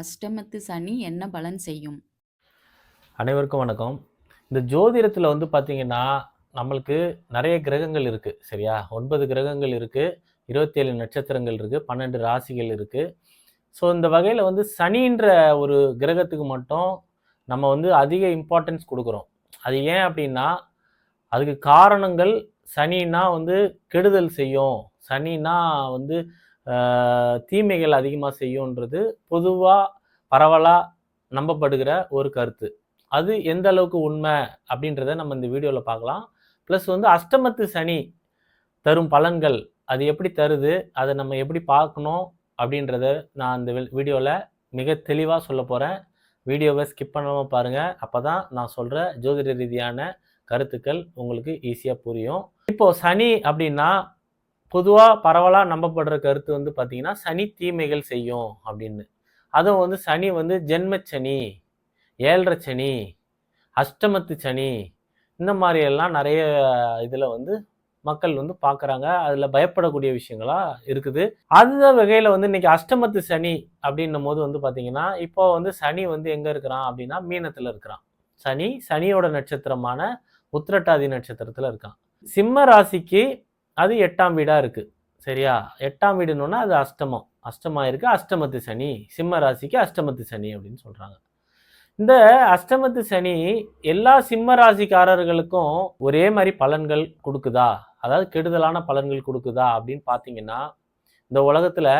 அஷ்டமத்து சனி என்ன பலன் செய்யும்? அனைவருக்கும் வணக்கம். இந்த ஜோதிடத்துல பார்த்தீங்கன்னா, நம்மளுக்கு நெறைய கிரகங்கள் இருக்கு. சரியா? 9 கிரகங்கள் இருக்கு. 27 நட்சத்திரங்கள் இருக்கு. 12 ராசிகள் இருக்கு. ஸோ இந்த வகையில சனின்ற ஒரு கிரகத்துக்கு மட்டும் நம்ம அதிக இம்பார்ட்டன்ஸ் குடுக்குறோம். அது ஏன் அப்டின்னா, அதுக்கு காரணங்கள் சனின்னா கெடுதல் செய்யும். சனின்னா வந்து அ தீமைகள் அதிகமா செய்யும்ன்றது பொதுவா பரவலா நம்பப்படுகிற ஒரு கருத்து. அது எந்த அளவுக்கு உண்மை அப்படின்றத நம்ம இந்த வீடியோவில் பார்க்கலாம். ப்ளஸ் அஷ்டமத்து சனி தரும் பலன்கள் அது எப்படி தருது, அதை நம்ம எப்படி பார்க்கணும் அப்படின்றத நான் இந்த வீடியோவில் மிக தெளிவாக சொல்ல போகிறேன். வீடியோவை ஸ்கிப் பண்ணாமல் பாருங்கள். அப்போ தான் நான் சொல்கிற ஜோதிட ரீதியான கருத்துக்கள் உங்களுக்கு ஈஸியாக புரியும். இப்போது சனி அப்படின்னா பொதுவாக பரவலாக நம்பப்படுற கருத்து பார்த்தீங்கன்னா சனி தீமைகள் செய்யும் அப்படின்னு. அதுவும் சனி ஜென்மச்சனி, ஏழரை சனி, அஷ்டமத்து சனி, இந்த மாதிரி எல்லாம் நிறைய இதில் மக்கள் பார்க்குறாங்க. அதில் பயப்படக்கூடிய விஷயங்களா இருக்குது. அந்த வகையில் இன்னைக்கு அஷ்டமத்து சனி அப்படின்னும் போது பார்த்தீங்கன்னா, இப்போ சனி எங்கே இருக்கிறான் அப்படின்னா மீனத்தில் இருக்கிறான். சனியோட நட்சத்திரமான உத்திரட்டாதி நட்சத்திரத்தில் இருக்கான். சிம்ம ராசிக்கு அது 8ஆம் வீடாக இருக்குது. சரியா? 8ஆம் வீடுன்னா அது அஷ்டமாக இருக்குது. அஷ்டமத்து சனி, சிம்ம ராசிக்கு அஷ்டமத்து சனி அப்படின்னு சொல்கிறாங்க. இந்த அஷ்டமத்து சனி எல்லா சிம்ம ராசிக்காரர்களுக்கும் ஒரே மாதிரி பலன்கள் கொடுக்குதா, அதாவது கெடுதலான பலன்கள் கொடுக்குதா அப்படின்னு பார்த்தீங்கன்னா, இந்த உலகத்தில்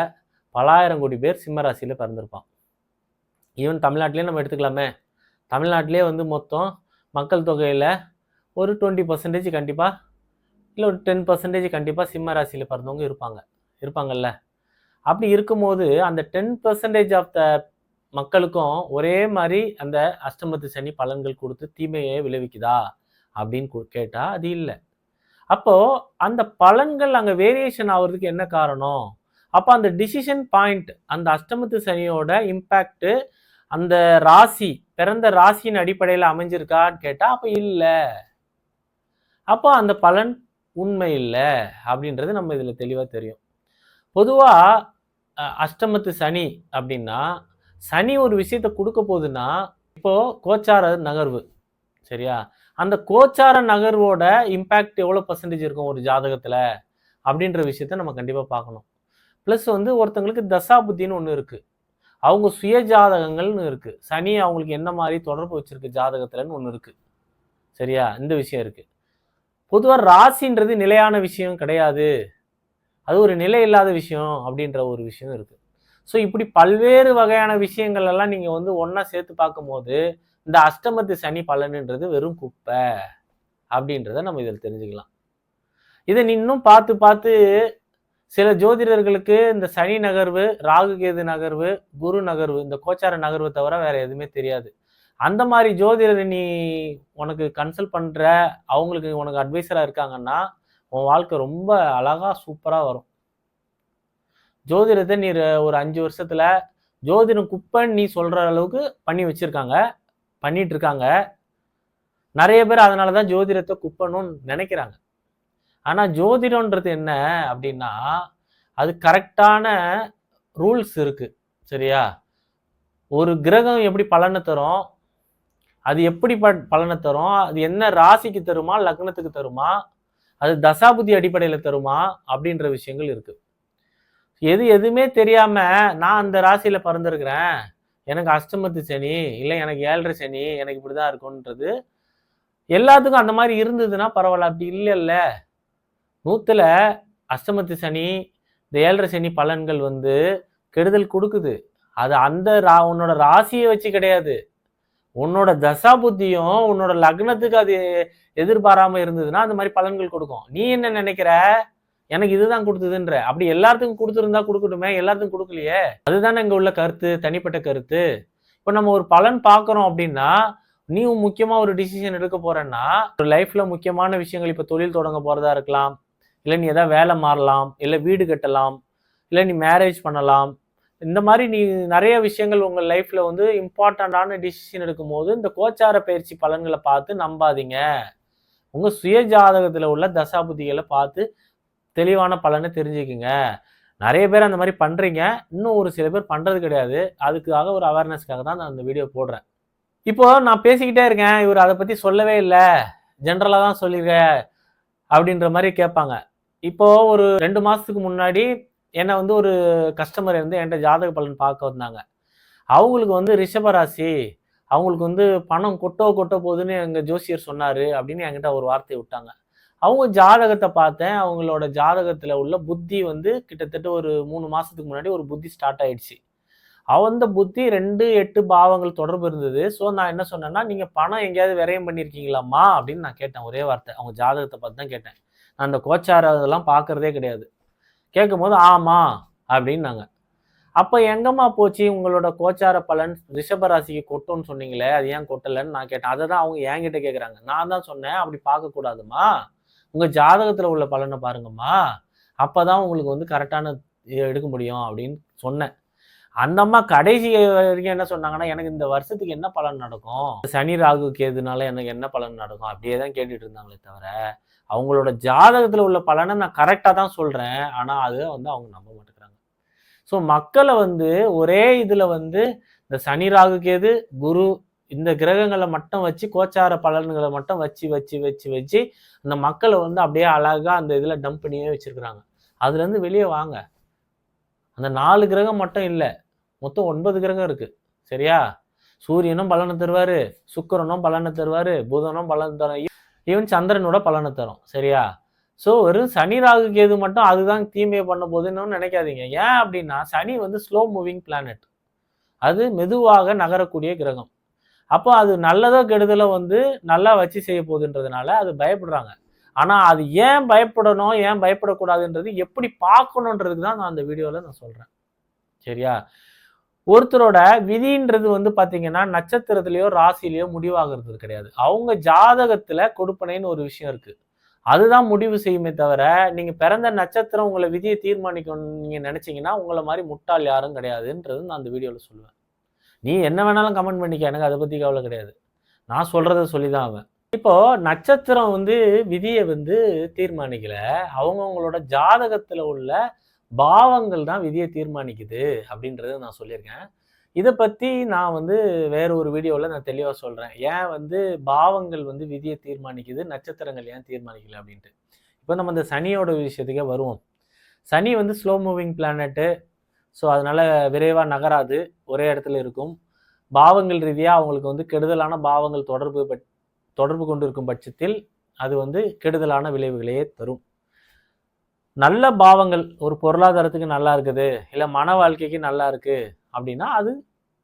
பலாயிரம் கோடி பேர் சிம்ம ராசியில் பிறந்திருப்பான். ஈவன் தமிழ்நாட்டிலே நம்ம எடுத்துக்கலாமே. தமிழ்நாட்டிலே மொத்தம் மக்கள் தொகையில் ஒரு 20% கண்டிப்பாக, இல்லை ஒரு 10% கண்டிப்பாக சிம்ம ராசியில் பிறந்தவங்க இருப்பாங்கல்ல. அப்படி இருக்கும்போது அந்த 10% ஆஃப் த மக்களுக்கும் ஒரே மாதிரி அந்த அஷ்டமத்து சனி பலன்கள் கொடுத்து தீமையை விளைவிக்குதா அப்படின்னு கேட்டா அது இல்லை. அப்போ அந்த பலன்கள் அங்கே வேரியேஷன் ஆகுறதுக்கு என்ன காரணம்? அப்போ அந்த டிசிஷன் பாயிண்ட், அந்த அஷ்டமத்து சனியோட இம்பேக்ட் அந்த ராசி, பிறந்த ராசியின் அடிப்படையில் அமைஞ்சிருக்கான்னு கேட்டா அப்போ இல்லை. அப்போ அந்த பலன் உண்மை இல்லை அப்படின்றது நம்ம இதில் தெளிவாக தெரியும். பொதுவாக அஷ்டமத்து சனி அப்படின்னா, சனி ஒரு விஷயத்தை கொடுக்க போகுதுன்னா, இப்போ கோச்சார நகர்வு, சரியா? அந்த கோச்சார நகர்வோட இம்பேக்ட் எவ்வளோ பர்சன்டேஜ் இருக்கும் ஒரு ஜாதகத்தில் அப்படின்ற விஷயத்த நம்ம கண்டிப்பாக பார்க்கணும். ப்ளஸ் ஒருத்தங்களுக்கு தசாபுத்தின்னு ஒன்று இருக்குது. அவங்க சுய ஜாதகங்கள்னு இருக்குது. சனி அவங்களுக்கு என்ன மாதிரி தொடர்பு வச்சிருக்கு ஜாதகத்தில்னு ஒன்று இருக்குது. சரியா? இந்த விஷயம் இருக்குது. பொதுவாக ராசின்றது நிலையான விஷயம் கிடையாது, அது ஒரு நிலை இல்லாத விஷயம் அப்படின்ற ஒரு விஷயம் இருக்குது. ஸோ இப்படி பல்வேறு வகையான விஷயங்கள் எல்லாம் நீங்கள் ஒன்றா சேர்த்து பார்க்கும்போது இந்த அஷ்டமத்து சனி பலனுன்றது வெறும் குப்பை அப்படின்றத நம்ம இதில் தெரிஞ்சுக்கலாம். இதை இன்னும் பார்த்து பார்த்து சில ஜோதிடர்களுக்கு இந்த சனி நகர்வு, ராகு கேது நகர்வு, குரு நகர்வு, இந்த கோச்சார நகர்வை தவிர வேற எதுவுமே தெரியாது. அந்த மாதிரி ஜோதிடர் நீ உனக்கு கன்சல்ட் பண்ணுற, அவங்களுக்கு உனக்கு அட்வைஸராக இருக்காங்கன்னா உன் வாழ்க்கை ரொம்ப அழகாக சூப்பராக வரும். ஜோதிடத்தை நீ ஒரு 5 வருஷத்தில் ஜோதிடம் குப்பைன்னு நீ சொல்கிற அளவுக்கு பண்ணிட்டு இருக்காங்க. நிறைய பேர் அதனால தான் ஜோதிடத்தை குப்பைன்னு நினைக்கிறாங்க. ஆனால் ஜோதிடம்ன்றது என்ன அப்படின்னா, அது கரெக்டான ரூல்ஸ் இருக்குது. சரியா? ஒரு கிரகம் எப்படி பலனை தரும், அது எப்படி பலனை தரும், அது என்ன ராசிக்கு தருமா, லக்னத்துக்கு தருமா, அது தசாபுத்தி அடிப்படையில் தருமா அப்படின்ற விஷயங்கள் இருக்கு. எதுவுமே தெரியாம நான் அந்த ராசியில பிறந்திருக்கிறேன், எனக்கு அஷ்டமத்து சனி, இல்லை எனக்கு ஏழரை சனி, எனக்கு இப்படிதான் இருக்கும்ன்றது எல்லாத்துக்கும் அந்த மாதிரி இருந்ததுன்னா பரவாயில்ல. அப்படி இல்லைல்ல. 100ல் அஷ்டமத்து சனி, இந்த ஏழரை சனி பலன்கள் கெடுதல் கொடுக்குது. அது அந்த உன்னோட ராசியை வச்சு கிடையாது, உன்னோட தசா புத்தியும் உன்னோட லக்னத்துக்கு அது எதிர்பாராம இருந்ததுன்னா அந்த மாதிரி பலன்கள் கொடுக்கும். நீ என்ன நினைக்கிற, எனக்கு இதுதான் கொடுத்ததுன்ற? அப்படி எல்லாத்துக்கும் கொடுத்துருந்தா கொடுக்கட்டுமே, எல்லாத்துக்கும் கொடுக்கலையே. அதுதானே இங்க உள்ள கருத்து, தனிப்பட்ட கருத்து. இப்போ நம்ம ஒரு பலன் பார்க்குறோம் அப்படின்னா, நீ முக்கியமா ஒரு டிசிஷன் எடுக்க போறேன்னா, ஒரு லைஃப்ல முக்கியமான விஷயங்கள், இப்போ தொழில் தொடங்க போறதா இருக்கலாம், இல்லை நீ ஏதாவது வேலை மாறலாம், இல்லை வீடு கட்டலாம், இல்லை நீ மேரேஜ் பண்ணலாம். இந்த மாதிரி நீ நிறைய விஷயங்கள் உங்கள் லைஃப்பில் இம்பார்ட்டண்ட்டான டிசிஷன் எடுக்கும்போது இந்த கோச்சார பயிற்சி பலன்களை பார்த்து நம்பாதீங்க. உங்கள் சுய ஜாதகத்தில் உள்ள தசாபுத்திகளை பார்த்து தெளிவான பலனை தெரிஞ்சுக்குங்க. நிறைய பேர் அந்த மாதிரி பண்ணுறீங்க, இன்னும் ஒரு சில பேர் பண்ணுறது கிடையாது. அதுக்காக ஒரு அவேர்னஸ்க்காக தான் நான் அந்த வீடியோ போடுறேன். இப்போ நான் பேசிக்கிட்டே இருக்கேன், இவர் அதை பற்றி சொல்லவே இல்லை, ஜென்ரலாக தான் சொல்லியிருக்கேன் அப்படின்ற மாதிரி கேட்பாங்க. இப்போ ஒரு 2 மாதத்துக்கு முன்னாடி என்னை வந்து ஒரு கஸ்டமர் வந்து என்கிட்ட ஜாதக பலன் பார்க்க வந்தாங்க. அவங்களுக்கு வந்து ரிஷபராசி, அவங்களுக்கு வந்து பணம் கொட்ட போகுதுன்னு எங்கள் ஜோசியர் சொன்னார் அப்படின்னு என்கிட்ட ஒரு வார்த்தையை விட்டாங்க. அவங்க ஜாதகத்தை பார்த்தேன். அவங்களோட ஜாதகத்தில் உள்ள புத்தி வந்து கிட்டத்தட்ட ஒரு 3 மாதத்துக்கு முன்னாடி ஒரு புத்தி ஸ்டார்ட் ஆயிடுச்சு. அந்த புத்தி 2, 8 பாவங்கள் தொடர்பு இருந்தது. ஸோ நான் என்ன சொன்னேன்னா, நீங்கள் பணம் எங்கேயாவது விரயம் பண்ணியிருக்கீங்களாம்மா அப்படின்னு நான் கேட்டேன். ஒரே வார்த்தை. அவங்க ஜாதகத்தை பார்த்து தான் கேட்டேன். நான் அந்த கோச்சார இதெல்லாம் பார்க்குறதே கிடையாது. கேட்கும்போது ஆமாம் அப்படின்னாங்க. அப்போ எங்கம்மா போச்சு உங்களோட கோச்சார பலன் ரிஷபராசிக்கு கொட்டும்னு சொன்னீங்களே, அது ஏன் கொட்டலைன்னு நான் கேட்டேன். அதை தான் அவங்க என்கிட்ட கேட்குறாங்க. நான் தான் சொன்னேன், அப்படி பார்க்கக்கூடாதுமா, உங்கள் ஜாதகத்தில் உள்ள பலனை பாருங்கம்மா, அப்போ தான் உங்களுக்கு வந்து கரெக்டான எடுக்க முடியும் அப்படின்னு சொன்னேன். அந்த அம்மா கடைசி வரைக்கும் என்ன சொன்னாங்கன்னா, எனக்கு இந்த வருஷத்துக்கு என்ன பலன் நடக்கும், சனி ராகு கேதுனால எனக்கு என்ன பலன் நடக்கும், அப்படியே தான் கேட்டுட்டு இருந்தாங்களே தவிர, அவங்களோட ஜாதகத்தில் உள்ள பலனை நான் கரெக்டாக தான் சொல்கிறேன். ஆனால் அதை வந்து அவங்க நம்ப மாட்டேங்கிறாங்க. ஸோ மக்களை வந்து ஒரே இதில் வந்து இந்த சனி ராகு கேது குரு இந்த கிரகங்களை மட்டும் வச்சு கோச்சார பலன்களை மட்டும் வச்சு அந்த மக்களை வந்து அப்படியே அழகாக அந்த இதில் டம்ப் பண்ணியே வச்சுருக்குறாங்க. அதுலேருந்து வெளியே வாங்க. அந்த 4 கிரகம் மட்டும் இல்லை, மொத்தம் 9 கிரகம் இருக்குது. சரியா? சூரியனும் பலனை தருவார், சுக்கிரனும் பலனை தருவார், புதனும் பலன் தரும், ஈவன் சந்திரனோட பலனை தரும். சரியா? ஸோ ஒரு சனி ராகு கேது மட்டும் அதுதான் தீமையை பண்ண போதுன்னு நினைக்காதீங்க. ஏன் அப்படின்னா சனி வந்து ஸ்லோ மூவிங் பிளானட், அது மெதுவாக நகரக்கூடிய கிரகம். அப்போ அது நல்லதோ கெடுதலோ வந்து நல்லா வச்சு செய்ய போகுதுன்றதுனால அது பயப்படுறாங்க. ஆனால் அது ஏன் பயப்படணும், ஏன் பயப்படக்கூடாதுன்றது எப்படி பார்க்கணுன்றதுக்கு தான் நான் அந்த வீடியோவில் நான் சொல்கிறேன். சரியா? ஒருத்தரோட விதின்றது வந்து பார்த்தீங்கன்னா நட்சத்திரத்திலேயோ ராசிலேயோ முடிவாகிறது கிடையாது. அவங்க ஜாதகத்தில் கொடுப்பனைன்னு ஒரு விஷயம் இருக்குது, அதுதான் முடிவு செய்யுமே தவிர, நீங்கள் பிறந்த நட்சத்திரம் உங்களை விதியை தீர்மானிக்கணும்னு நீங்கள் நினச்சிங்கன்னா உங்களை மாதிரி முட்டாள் யாரும் கிடையாதுன்றது நான் அந்த வீடியோவில் சொல்லுவேன். நீ என்ன வேணாலும் கமெண்ட் பண்ணிக்க, எனக்கு அதை பற்றி கவலை கிடையாது. நான் சொல்கிறத சொல்லி தான் ஆவேன். இப்போது நட்சத்திரம் வந்து விதியை வந்து தீர்மானிக்கல, அவங்கவுங்களோட ஜாதகத்தில் உள்ள பாவங்கள் தான் விதியை தீர்மானிக்குது அப்படின்றத நான் சொல்லியிருக்கேன். இதை பற்றி நான் வந்து வேற ஒரு வீடியோவில் நான் தெளிவாக சொல்கிறேன். ஏன் வந்து பாவங்கள் வந்து விதியை தீர்மானிக்குது, நட்சத்திரங்கள் ஏன் தீர்மானிக்கல அப்படின்ட்டு. இப்போ நம்ம இந்த சனியோட விஷயத்துக்கே வருவோம். சனி வந்து ஸ்லோ மூவிங் பிளானட்டு. ஸோ அதனால் விரைவாக நகராது, ஒரே இடத்துல இருக்கும். பாவங்கள் ரீதியாக அவங்களுக்கு வந்து கெடுதலான பாவங்கள் தொடர்பு கொண்டு இருக்கும் பட்சத்தில் அது வந்து கெடுதலான விளைவுகளையே தரும். நல்ல பாவங்கள் ஒரு பொருளாதாரத்துக்கு நல்லா இருக்குது, இல்லை மன வாழ்க்கைக்கு நல்லா இருக்குது அப்படின்னா அது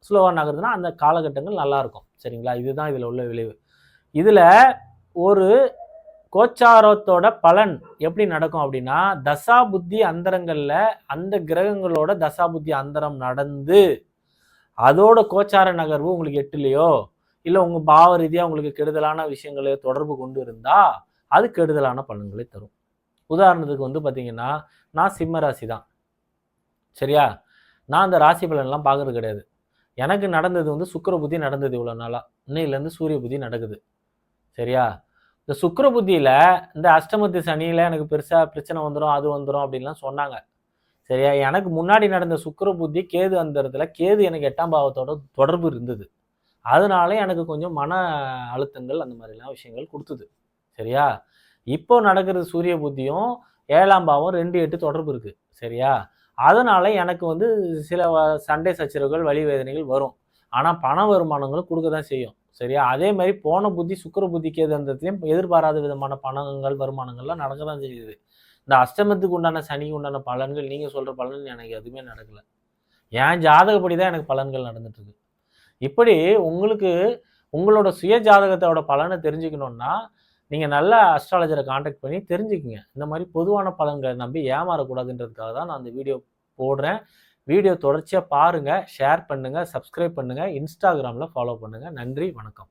ஸ்லோவாக நகருதுன்னா அந்த காலகட்டங்கள் நல்லா இருக்கும். சரிங்களா? இதுதான் இதில் உள்ள விளைவு. இதில் ஒரு கோச்சாரத்தோட பலன் எப்படி நடக்கும் அப்படின்னா, தசா புத்தி அந்தரங்களில் அந்த கிரகங்களோட தசா புத்தி அந்தரம் நடந்து அதோட கோச்சார நகர்வு உங்களுக்கு 8லையோ இல்லை உங்கள் பாவ ரீதியாக உங்களுக்கு கெடுதலான விஷயங்களை தொடர்பு கொண்டு இருந்தால் அது கெடுதலான பலன்களை தரும். உதாரணத்துக்கு வந்து பார்த்தீங்கன்னா, நான் சிம்ம ராசி தான். சரியா? நான் அந்த ராசி பலன்லாம் பார்க்கறது கிடையாது. எனக்கு நடந்தது வந்து சுக்கிர புத்தி நடந்தது. இவ்வளோ நாளாக இன்னையிலேருந்து சூரிய புத்தி நடக்குது. சரியா? இந்த சுக்கிர புத்தியில் இந்த அஷ்டமத்து சனியில் எனக்கு பெருசாக பிரச்சனை வந்துடும், அது வந்துடும் அப்படின்லாம் சொன்னாங்க. சரியா? எனக்கு முன்னாடி நடந்த சுக்கிர புத்தி கேது அந்தரத்தில், கேது எனக்கு 8ஆம் பாவத்தோட தொடர்பு இருந்தது. அதனால எனக்கு கொஞ்சம் மன அழுத்தங்கள் அந்த மாதிரிலாம் விஷயங்கள் கொடுத்தது. சரியா? இப்போ நடக்கிறது சூரிய புத்தியும் 7ஆம் பாவம் 2, 8 தொடர்பு இருக்குது. சரியா? அதனால எனக்கு வந்து சில சண்டை சச்சரவுகள் வலி வேதனைகள் வரும். ஆனால் பண வருமானங்களும் கொடுக்க தான் செய்யும். சரியா? அதே மாதிரி போன புத்தி சுக்கிர புத்தி கேது அந்தரத்துலையும் எதிர்பாராத விதமான பணங்கள் வருமானங்கள்லாம் நடக்க தான் செய்யுது. இந்த அஷ்டமத்துக்கு உண்டான சனிக்கு உண்டான பலன்கள் நீங்கள் சொல்கிற பலன் எனக்கு எதுவுமே நடக்கலை. என் ஜாதகப்படி தான் எனக்கு பலன்கள் நடந்துட்டுருக்கு. இப்படி உங்களுக்கு உங்களோட சுய ஜாதகத்தோட பலனை தெரிஞ்சுக்கணுன்னா நீங்கள் நல்ல அஸ்ட்ராலஜரை காண்டாக்ட் பண்ணி தெரிஞ்சுக்குங்க. இந்த மாதிரி பொதுவான பலன்களை நம்பி ஏமாறக்கூடாதுன்றதுக்காக தான் நான் அந்த வீடியோ போடுறேன். வீடியோ தொடர்ச்சியாக பாருங்கள், ஷேர் பண்ணுங்கள், சப்ஸ்கிரைப் பண்ணுங்கள், இன்ஸ்டாகிராமில் ஃபாலோ பண்ணுங்கள். நன்றி, வணக்கம்.